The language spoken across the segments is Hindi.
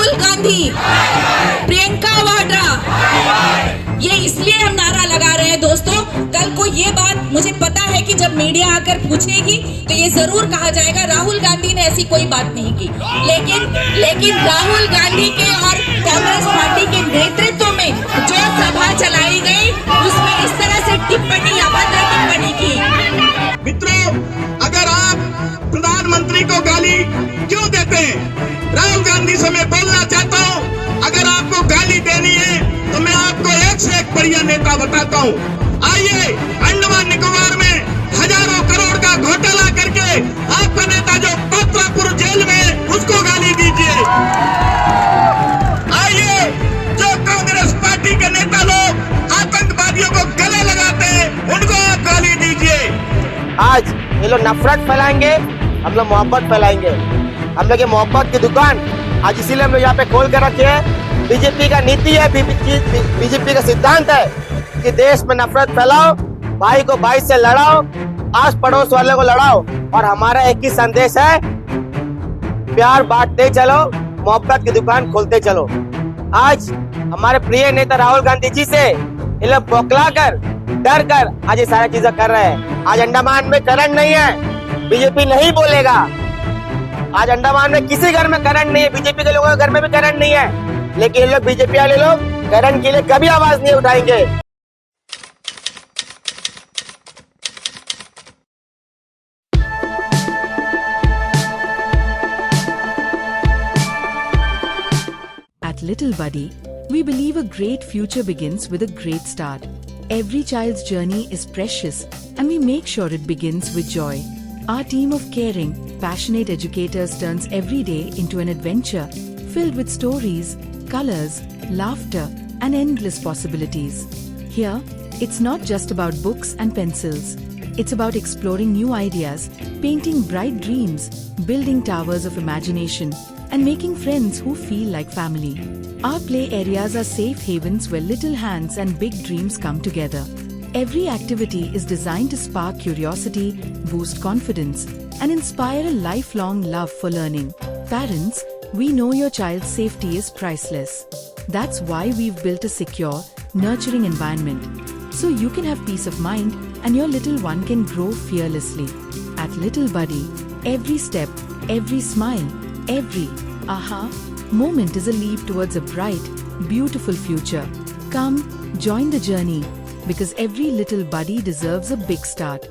राहुल गांधी, प्रियंका वाड्रा, ये इसलिए हम नारा लगा रहे हैं दोस्तों, कल को ये बात मुझे पता है कि जब मीडिया आकर पूछेगी तो ये जरूर कहा जाएगा राहुल गांधी ने ऐसी कोई बात नहीं की। लेकिन राहुल गांधी के और कांग्रेस पार्टी के नेतृत्व में जो सभा चलाई गई उसमें इस तरह से टिप्पणी, अभद्र टिप्पणी की। मित्रों, अगर आप प्रधानमंत्री को गाली क्यों देते हैं? राहुल गांधी से मैं बोलना चाहता हूं, अगर आपको गाली देनी है तो मैं आपको एक से एक बढ़िया नेता बताता हूं। आइए, अंडमान निकोबार में हजारों करोड़ का घोटाला करके आपका नेता जो पात्रापुर जेल में, उसको गाली दीजिए। आइए, जो कांग्रेस पार्टी के नेता लोग आतंकवादियों को गले लगाते हैं, उनको आप गाली दीजिए। आज ये लोग नफरत फैलाएंगे, हम लोग मोहब्बत फैलाएंगे। हम लोग ये मोहब्बत की दुकान आज इसीलिए हम लोग यहाँ पे खोल कर रखे हैं। बीजेपी का नीति है, बीजेपी का सिद्धांत है कि देश में नफरत फैलाओ, भाई को भाई से लड़ाओ, आस पड़ोस वाले को लड़ाओ। और हमारा एक ही संदेश है, प्यार बांटते चलो, मोहब्बत की दुकान खोलते चलो। आज हमारे प्रिय नेता राहुल गांधी जी से ये लोग बौखला कर, डर कर आज ये सारी चीजें कर रहे हैं। आज अंडमान में करंट नहीं है, बीजेपी नहीं बोलेगा। आज अंडमान में किसी घर में करंट नहीं है, बीजेपी के लोगों के घर में भी करंट नहीं है, लेकिन ये लोग बीजेपी वाले लोग करंट के लिए कभी आवाज नहीं उठाएंगे। At Little Buddy, we believe a great future begins with a great start. Every child's journey is precious and we make sure it begins with joy. Our team of caring, passionate educators turns every day into an adventure filled with stories, colors, laughter and endless possibilities. Here, it's not just about books and pencils. It's about exploring new ideas, painting bright dreams, building towers of imagination and making friends who feel like family. Our play areas are safe havens where little hands and big dreams come together. Every activity is designed to spark curiosity, boost confidence, and inspire a lifelong love for learning. Parents, we know your child's safety is priceless. That's why we've built a secure, nurturing environment, so you can have peace of mind and your little one can grow fearlessly. At Little Buddy, every step, every smile, every aha moment is a leap towards a bright, beautiful future. Come, join the journey, because every little buddy deserves a big start.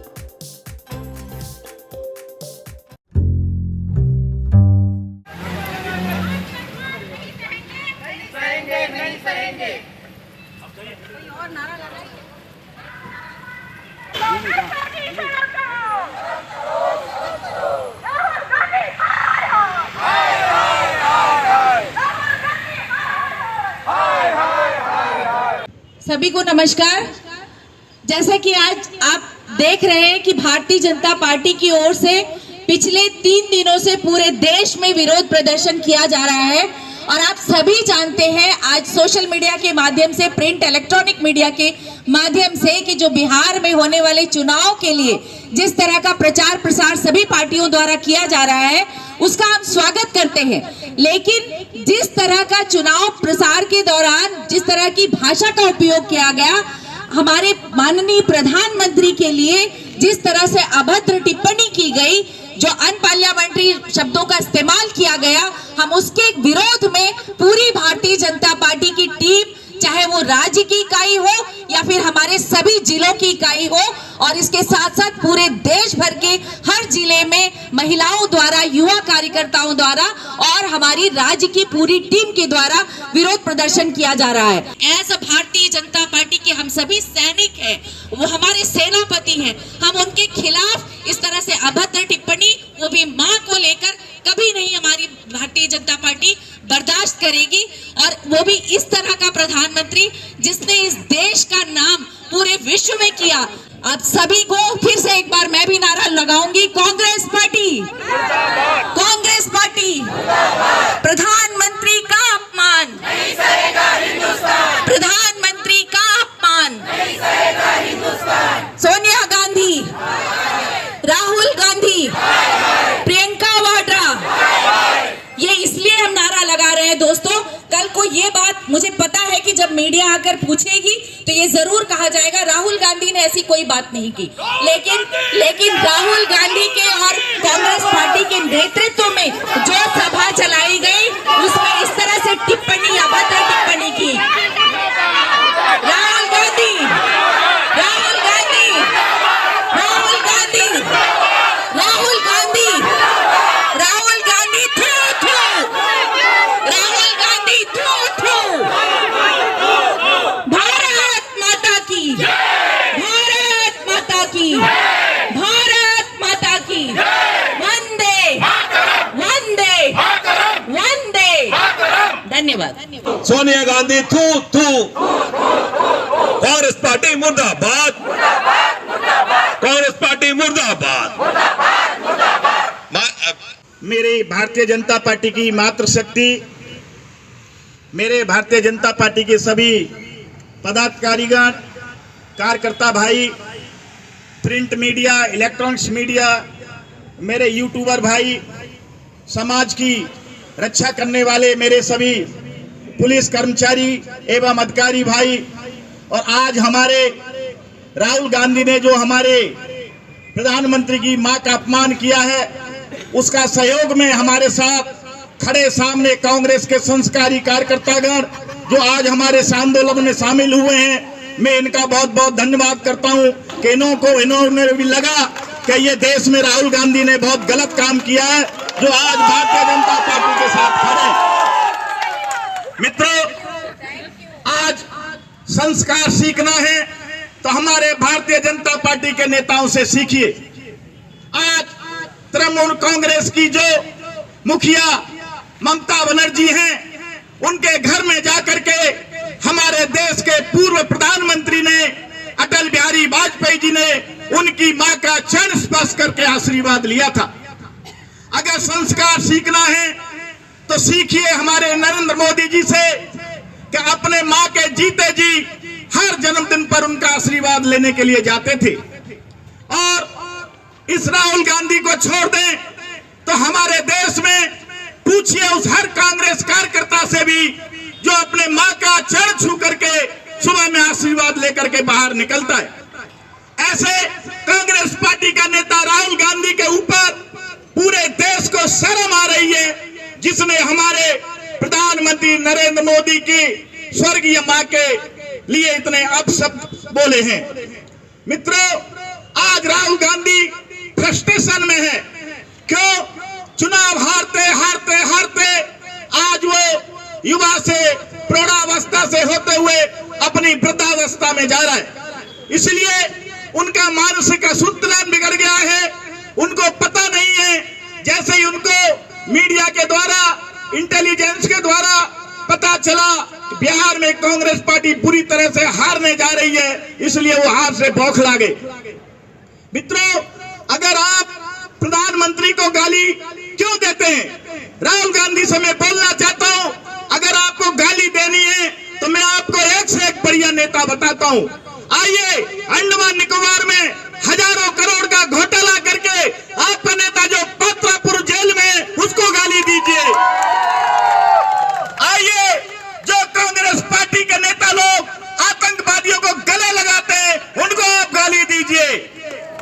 सभी को नमस्कार। जैसा कि आज आप देख रहे हैं कि भारतीय जनता पार्टी की ओर से पिछले 3 दिनों से पूरे देश में विरोध प्रदर्शन किया जा रहा है और आप सभी जानते हैं आज सोशल मीडिया के माध्यम से, प्रिंट इलेक्ट्रॉनिक मीडिया के माध्यम से कि जो बिहार में होने वाले चुनाव के लिए जिस तरह का प्रचार प्रसार सभी पार्टियों द्वारा किया जा रहा है उसका हम स्वागत करते हैं। लेकिन जिस तरह का चुनाव प्रसार के दौरान जिस तरह की भाषा का उपयोग किया गया, हमारे माननीय प्रधानमंत्री के लिए जिस तरह से अभद्र टिप्पणी की गई, जो अनपार्लियामेंट्री शब्दों का इस्तेमाल किया गया, हम उसके विरोध में पूरी भारतीय जनता पार्टी की टीम, चाहे वो राज्य की इकाई हो या फिर हमारे सभी जिलों की इकाई हो, और इसके साथ साथ पूरे देश भर के हर जिले में महिलाओं द्वारा, युवा कार्यकर्ताओं द्वारा और हमारी राज्य की पूरी टीम के द्वारा विरोध प्रदर्शन किया जा रहा है। As a Bharatiya Janata party के हम सभी सैनिक हैं, वो हमारे सेनापति हैं, हम उनके खिलाफ इस तरह से अभद्र टिप्पणी, वो भी मां को लेकर, कभी नहीं हमारी भारतीय जनता पार्टी बर्दाश्त करेगी। और वो भी इस तरह का प्रधानमंत्री जिसने इस देश का नाम पूरे विश्व में किया। आप सभी को फिर से एक बार मैं भी नारा लगाऊंगी, कांग्रेस पार्टी, कांग्रेस पार्टी, प्रधानमंत्री का अपमान नहीं सहेगा हिंदुस्तान, प्रधानमंत्री का अपमान नहीं सहेगा हिंदुस्तान। सोनिया गांधी, राहुल गांधी, प्रियंका वाड्रा, ये इसलिए हम नारा लगा रहे है दोस्तों, कल को ये बात मुझे पता है कि जब मीडिया आकर पूछेगी तो ये जरूर कहा जाएगा राहुल गांधी ने ऐसी कोई बात नहीं की। लेकिन राहुल गांधी के और कांग्रेस पार्टी के नेतृत्व में जो सभा चलाई गई उसमें इस तरह से टिप्पणी, अभद्र टिप्पणी की। राहुल गांधी, राहुल गांधी, राहुल गांधी, राहुल गांधी, राहुल गांधी, थू थू, राहुल गांधी, थू थू। भारत माता की, भारत माता की, भारत माता की, वंदे वंदे वंदे। धन्यवाद। सोनिया गांधी थू थू, कांग्रेस पार्टी मुर्दाबाद, कांग्रेस पार्टी मुर्दाबाद। मेरी भारतीय जनता पार्टी की मातृशक्ति, मेरे भारतीय जनता पार्टी के सभी पदाधिकारीगण, कार्यकर्ता भाई, प्रिंट मीडिया, इलेक्ट्रॉनिक्स मीडिया, मेरे यूट्यूबर भाई, समाज की रक्षा करने वाले मेरे सभी पुलिस कर्मचारी एवं अधिकारी भाई, और आज हमारे राहुल गांधी ने जो हमारे प्रधानमंत्री की मां का अपमान किया है, उसका सहयोग में हमारे साथ खड़े सामने कांग्रेस के संस्कारी कार्यकर्तागण जो आज हमारे इस आंदोलन में शामिल हुए हैं, मैं इनका बहुत बहुत धन्यवाद करता हूं कि इन्होंने भी लगा कि ये देश में राहुल गांधी ने बहुत गलत काम किया है, जो आज भारतीय जनता पार्टी के साथ खड़े। मित्रों, आज संस्कार सीखना है तो हमारे भारतीय जनता पार्टी के नेताओं से सीखिए। आज तृणमूल कांग्रेस की जो मुखिया ममता बनर्जी हैं, उनके घर में जाकर के हमारे देश के पूर्व प्रधानमंत्री ने, अटल बिहारी वाजपेयी जी ने उनकी मां का चरण स्पर्श करके आशीर्वाद लिया था। अगर संस्कार सीखना है तो सीखिए हमारे नरेंद्र मोदी जी से कि अपने मां के जीते जी हर जन्मदिन पर उनका आशीर्वाद लेने के लिए जाते थे। और इस राहुल गांधी को छोड़ दें तो हमारे देश में पूछिए उस हर कांग्रेस कार्यकर्ता से भी जो अपने मां का चरण छू करके सुबह में आशीर्वाद लेकर के बाहर निकलता है। ऐसे कांग्रेस पार्टी का नेता राहुल गांधी के ऊपर पूरे देश को शर्म आ रही है, जिसने हमारे प्रधानमंत्री नरेंद्र मोदी की स्वर्गीय मां के लिए इतने अपशब्द बोले हैं। मित्रों, आज राहुल गांधी फ्रस्ट्रेशन में है। क्यों? चुनाव हारते हारते हारते आज वो युवा से प्रौढ़ावस्था से होते हुए अपनी वृद्धावस्था में जा रहा है। इसलिए उनका मानसिक संतुलन बिगड़ गया है। उनको पता नहीं है, जैसे ही उनको मीडिया के द्वारा, इंटेलिजेंस के द्वारा पता चला कि बिहार में कांग्रेस पार्टी पूरी तरह से हारने जा रही है, इसलिए वो हार से बौखला गए। मित्रों, अगर आप प्रधानमंत्री को गाली क्यों देते हैं? राहुल गांधी से मैं बोलना चाहता हूं, अगर आपको गाली देनी है तो मैं आपको एक से एक बढ़िया नेता बताता हूं। आइए, अंडमान निकोबार में हजारों करोड़ का घोटाला करके आपका नेता जो पात्रापुर जेल में, उसको गाली दीजिए। आइए, जो कांग्रेस पार्टी के नेता लोग आतंकवादियों को गले लगाते हैं, उनको आप गाली दीजिए।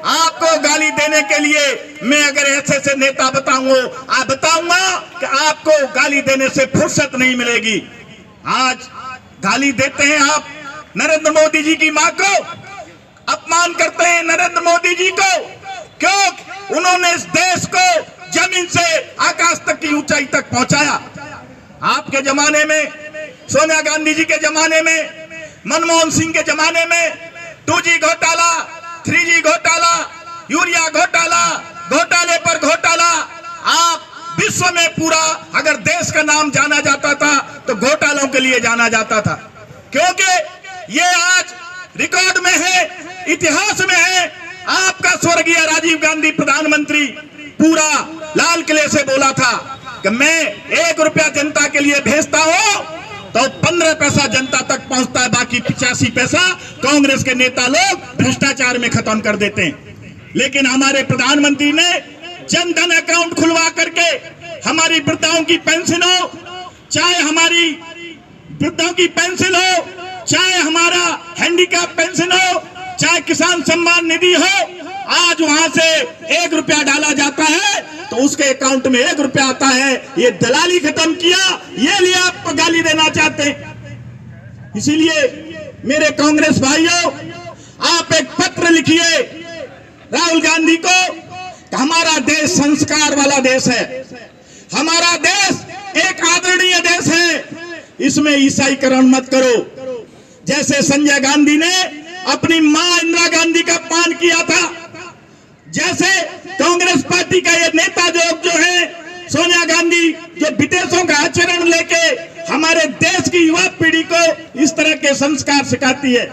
आपको गाली देने के लिए मैं अगर ऐसे नेता बताऊंगा कि आपको गाली देने से फुर्सत नहीं मिलेगी। आज गाली देते हैं आप नरेंद्र मोदी जी की मां को, अपमान करते हैं नरेंद्र मोदी जी को। क्यों? उन्होंने इस देश को जमीन से आकाश तक की ऊंचाई तक पहुंचाया। आपके जमाने में, सोनिया गांधी जी के जमाने में, मनमोहन सिंह के जमाने में 2G घोटाला, 3G घोटाला, यूरिया घोटाला, घोटाले पर घोटाला। आप विश्व में पूरा अगर देश का नाम जाना जाता था तो घोटालों के लिए जाना जाता था, क्योंकि ये आज रिकॉर्ड में है, इतिहास में है। आपका स्वर्गीय राजीव गांधी प्रधानमंत्री पूरा लाल किले से बोला था कि मैं 1 रुपया जनता के लिए भेजता हूं तो 15 पैसा जनता तक पहुंचता है, बाकी 85 पैसा कांग्रेस के नेता लोग भ्रष्टाचार में खत्म कर देते हैं। लेकिन हमारे प्रधानमंत्री ने जनधन अकाउंट खुलवा करके हमारी वृद्धाओं की पेंशनों चाहे हमारी वृद्धों की पेंशन हो, चाहे हमारा हैंडीकैप पेंशन हो, चाहे किसान सम्मान निधि हो, आज वहां से 1 रुपया डाला जाता है तो उसके अकाउंट में 1 रुपया आता है। ये दलाली खत्म किया, ये लिए आप गाली देना चाहते हैं। इसीलिए मेरे कांग्रेस भाइयों, आप एक पत्र लिखिए राहुल गांधी को कि हमारा देश संस्कार वाला देश है, हमारा देश एक आदरणीय देश है, इसमें ईसाईकरण मत करो। जैसे संजय गांधी ने अपनी मां इंदिरा गांधी का अपमान किया था, जैसे कांग्रेस पार्टी का ये नेता जो है सोनिया गांधी, जो विदेशों का आचरण लेके हमारे देश की युवा पीढ़ी को इस तरह के संस्कार सिखाती है,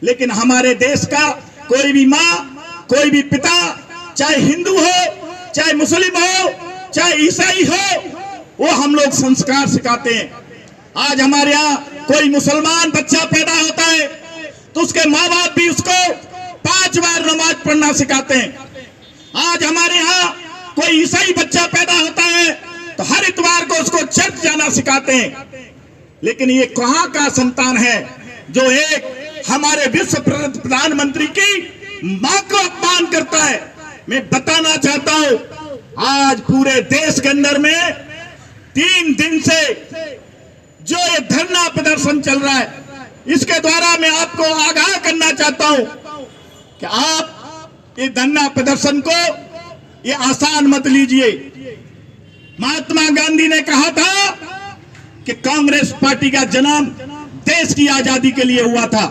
लेकिन हमारे देश का कोई भी मां, कोई भी पिता, चाहे हिंदू हो, चाहे मुस्लिम हो, चाहे ईसाई हो, वो हम लोग संस्कार सिखाते हैं। आज हमारे यहाँ कोई मुसलमान बच्चा पैदा होता है तो उसके माँ बाप भी उसको 5 बार नमाज पढ़ना सिखाते हैं। आज हमारे यहाँ कोई ईसाई बच्चा पैदा होता है तो हर इतवार को उसको चर्च जाना सिखाते हैं। लेकिन ये कहाँ का संतान है जो एक हमारे विश्व प्रधानमंत्री की मां को अपमान करता है? मैं बताना चाहता हूं, आज पूरे देश के अंदर में 3 दिन से जो ये धरना प्रदर्शन चल रहा है, इसके द्वारा मैं आपको आगाह करना चाहता हूं कि आप ये धरना प्रदर्शन को ये आसान मत लीजिए। महात्मा गांधी ने कहा था कि कांग्रेस पार्टी का जन्म देश की आजादी के लिए हुआ था।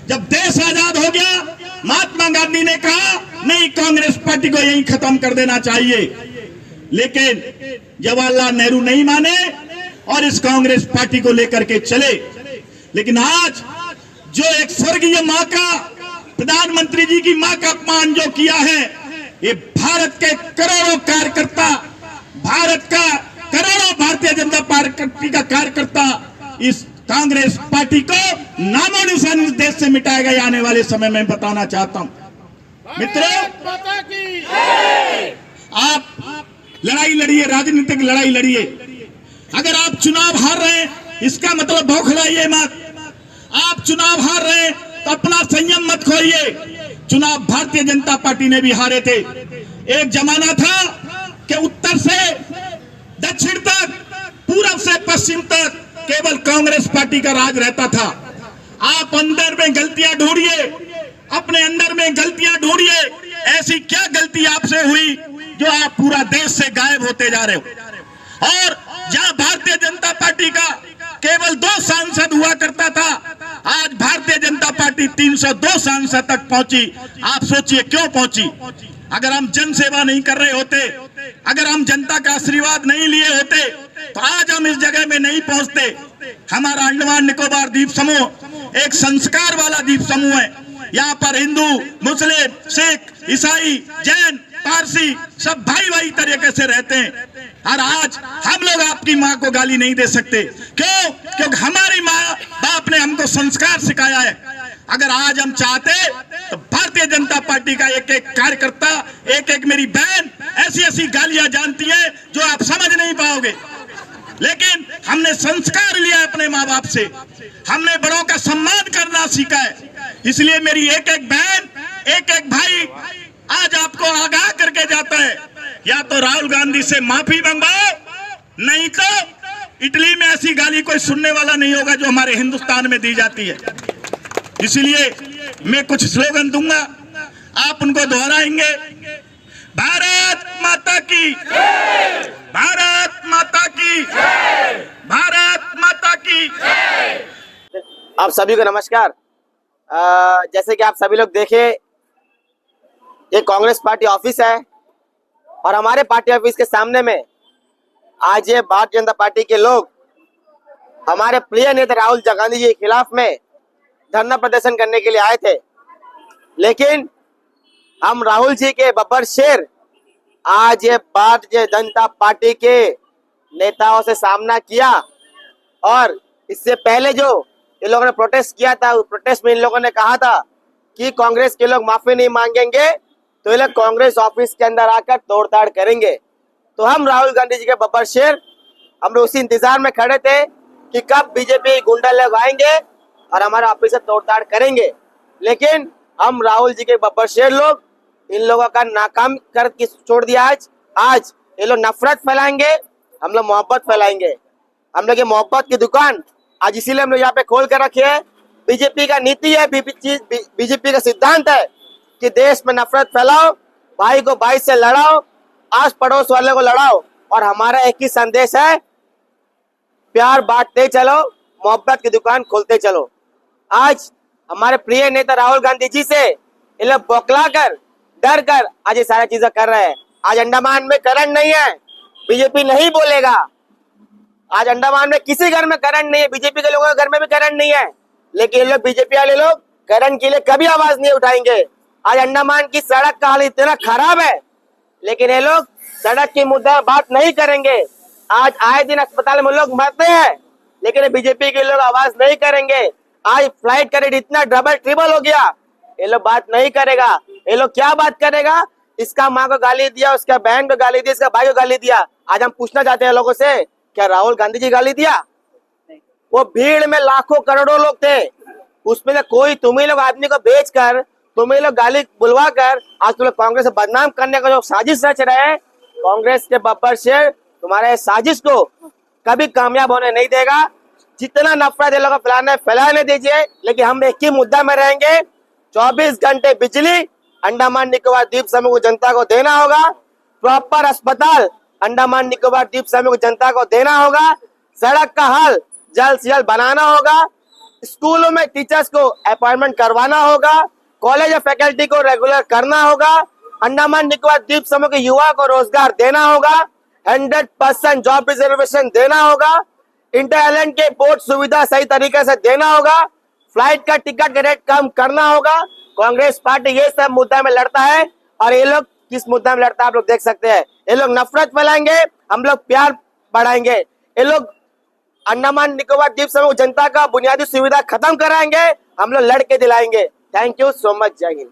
जब देश आजाद हो गया, महात्मा गांधी ने कहा नहीं, कांग्रेस पार्टी को यहीं खत्म कर देना चाहिए। लेकिन जवाहरलाल नेहरू नहीं माने और इस कांग्रेस पार्टी को लेकर के चले। लेकिन आज जो एक स्वर्गीय मां का, प्रधानमंत्री जी की मां का अपमान जो किया है, ये भारत के करोड़ों कार्यकर्ता, भारत का करोड़ों भारतीय जनता पार्टी का कार्यकर्ता इस कांग्रेस पार्टी को नामो निशान इस देश से मिटाएगा आने वाले समय में। बताना चाहता हूं मित्रों, आप लड़ाई लड़िए, राजनीतिक लड़ाई लड़िए। अगर आप चुनाव हार रहे हैं इसका मतलब बौखलाइए मत। आप चुनाव हार रहे हैं तो अपना संयम मत खोइए। चुनाव भारतीय जनता पार्टी ने भी हारे थे। एक जमाना था कि उत्तर से दक्षिण तक, पूरब से पश्चिम तक केवल कांग्रेस पार्टी का राज रहता था। आप अंदर में गलतियां ढूंढिए, अपने अंदर में गलतियां ढूंढिए। ऐसी क्या गलती आपसे हुई जो आप पूरा देश से गायब होते जा रहे हो? और जहां भारतीय जनता पार्टी का केवल 2 सांसद हुआ करता था, आज भारतीय जनता पार्टी 302 सांसद तक पहुंची। आप सोचिए क्यों पहुंची? अगर हम जन सेवा नहीं कर रहे होते, अगर हम जनता का आशीर्वाद नहीं लिए होते तो आज हम इस जगह में नहीं पहुंचते। हमारा अंडमान निकोबार द्वीप समूह एक संस्कार वाला द्वीप समूह है। यहाँ पर हिंदू, मुस्लिम, सिख, ईसाई, जैन, पारसी सब भाई भाई तरीके से रहते हैं। और आज हम लोग आपकी माँ को गाली नहीं दे सकते। क्यों? क्योंकि हमारी माँ बाप ने हमको संस्कार सिखाया है। अगर आज हम चाहते तो भारतीय जनता पार्टी का एक एक कार्यकर्ता, एक एक मेरी बहन ऐसी ऐसी गालियां जानती है जो आप समझ नहीं पाओगे। लेकिन हमने संस्कार लिया अपने माँ बाप से, हमने बड़ों का सम्मान करना सीखा है। इसलिए मेरी एक एक बहन, एक एक भाई आज आपको आगाह करके जाता है, या तो राहुल गांधी से माफी मंगवाओ, नहीं तो इटली में ऐसी गाली कोई सुनने वाला नहीं होगा जो हमारे हिंदुस्तान में दी जाती है। इसलिए मैं कुछ स्लोगन दूंगा, आप उनको दोहराएंगे। भारत माता की, भारत माता की, भारत माता की। आप सभी को नमस्कार। जैसे कि आप सभी लोग देखे, ये कांग्रेस पार्टी ऑफिस है और हमारे पार्टी ऑफिस के सामने में आज ये भारतीय जनता पार्टी के लोग हमारे प्रिय नेता राहुल गांधी जी के खिलाफ में धरना प्रदर्शन करने के लिए आए थे। लेकिन हम राहुल जी के बब्बर शेर आज ये भारतीय जनता पार्टी के नेताओं से सामना किया। और इससे पहले जो ये लोगों ने प्रोटेस्ट किया था, प्रोटेस्ट में इन लोगों ने कहा था कि कांग्रेस के लोग माफी नहीं मांगेंगे तो ये लोग कांग्रेस ऑफिस के अंदर आकर तोड़ताड़ करेंगे। तो हम राहुल गांधी जी के बब्बर शेर हम लोग उसी इंतजार में खड़े थे कि कब बीजेपी गुंडा लोग आएंगे और हमारा ऑफिस से तोड़ताड़ करेंगे। लेकिन हम राहुल जी के बब्बर शेर लोग इन लोगों का नाकाम कर के छोड़ दिया। आज ये लोग नफरत फैलाएंगे, हम लोग मोहब्बत फैलाएंगे। हम लोग ये मोहब्बत की दुकान आज इसीलिए हम लोग यहाँ पे खोल कर रखी है। बीजेपी का नीति है, बीजेपी का सिद्धांत है कि देश में नफरत फैलाओ, भाई को भाई से लड़ाओ, आस पड़ोस वाले को लड़ाओ। और हमारा एक ही संदेश है, प्यार बांटते चलो, मोहब्बत की दुकान खोलते चलो। आज हमारे प्रिय नेता राहुल गांधी जी से ये लोग बौखला कर, डर कर आज ये सारी चीजें कर रहे हैं। आज अंडमान में करंट नहीं है, बीजेपी नहीं बोलेगा। आज अंडमान में किसी घर में करंट नहीं है, बीजेपी के लोगों के घर में भी करंट नहीं है, लेकिन ये लोग बीजेपी वाले लोग करंट के लिए कभी आवाज नहीं उठाएंगे। आज अंडमान की सड़क का हाल इतना खराब है, लेकिन ये लोग सड़क की मुद्दा बात नहीं करेंगे। आज आए दिन अस्पताल में लोग मरते हैं, लेकिन बीजेपी के लोग आवाज नहीं करेंगे। आज फ्लाइट का रेट इतना डबल ट्रिपल हो गया, ये लोग बात नहीं करेगा। ये लोग क्या बात करेगा? इसका माँ को गाली दिया, उसका बहन को गाली दिया, इसका भाई को गाली दिया। आज हम पूछना चाहते हैं लोगों से, क्या राहुल गांधी जी गाली दिया? वो भीड़ में लाखों करोड़ों लोग थे, उसमें से कोई तुम्ही लोग आदमी को बेचकर, तुम्ही लोग गाली बुलवा कर आज तुम लोग कांग्रेस को बदनाम करने का जो साजिश रच रहे हैं, कांग्रेस के बब्बर शेर तुम्हारे साजिश को कभी कामयाब होने नहीं देगा। जितना नफरत ये लोग फैलाने दीजिए, लेकिन हम एक ही मुद्दा में रहेंगे। 24 घंटे बिजली अंडमान निकोबार द्वीप समूह को जनता को देना होगा। प्रॉपर अस्पताल अंडमान निकोबार द्वीप समूह को जनता को देना होगा। सड़क का हाल जल्द से जल्द बनाना होगा। स्कूलों में टीचर्स को अपॉइंटमेंट करवाना होगा। कॉलेज और फैकल्टी को रेगुलर करना होगा। अंडमान निकोबार द्वीप समूह के युवा को रोजगार देना होगा। 100% जॉब रिजर्वेशन देना होगा। इंटर आइलैंड के पोर्ट सुविधा सही तरीके से देना होगा। फ्लाइट का टिकट का रेट कम करना होगा। कांग्रेस पार्टी ये सब मुद्दा में लड़ता है, और ये लोग किस मुद्दा में लड़ता है आप लोग देख सकते हैं। ये लोग नफरत फैलाएंगे, हम लोग प्यार बढ़ाएंगे। ये लोग अंडमान निकोबार द्वीप समूह जनता का बुनियादी सुविधा खत्म कराएंगे, हम लोग लड़के दिलाएंगे। Thank you so much. जय हिंद।